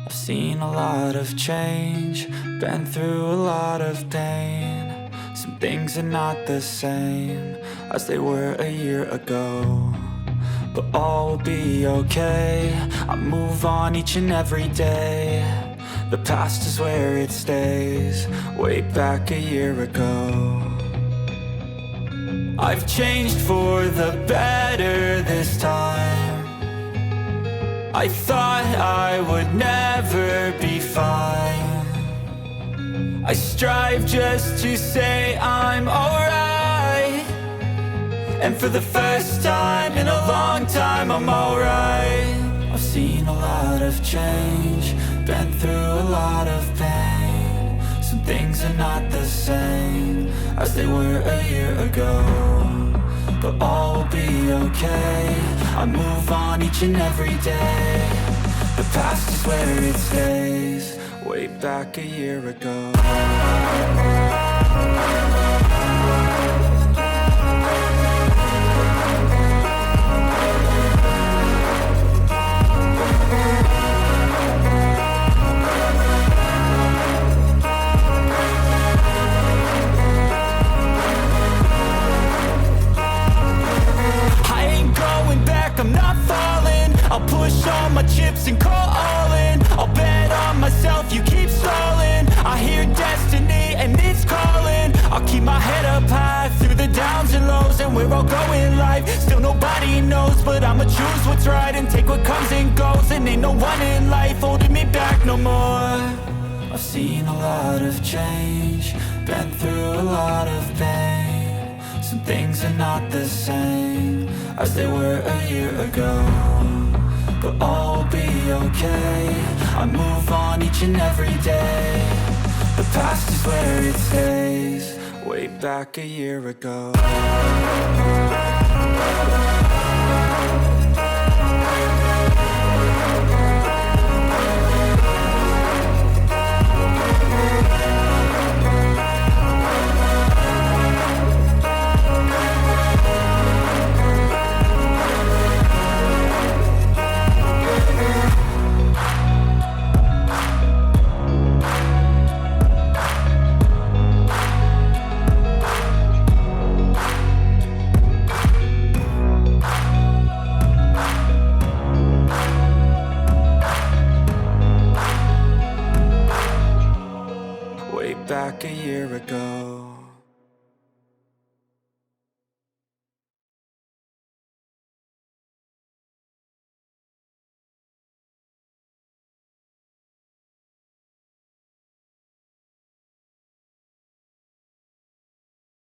I've seen a lot of change, been through a lot of pain. Some things are not the same as they were a year ago, but all will be okay. I move on each and every day. The past is where it stays, way back a year ago. I've changed for the better this time. I thought I would never be fine. I strive just to say I'm alright, and for the first time in a long time I'm alright. I've seen a lot of change, been through a lot of pain. Some things are not the same as they were a year ago, but all will be okay. I move on each and every day. The past is where it stays, way back a year ago. I'm not falling, I'll push all my chips and call all in. I'll bet on myself, you keep stalling. I hear destiny and it's calling. I'll keep my head up high through the downs and lows, and where I'll go in life, still nobody knows. But I'ma choose what's right and take what comes and goes. And ain't no one in life holding me back no more. I've seen a lot of change, been through a lot of pain. Some things are not the same as they were a year ago, but all will be okay. I move on each and every day. The past is where it stays, way back a year ago. Back a year ago.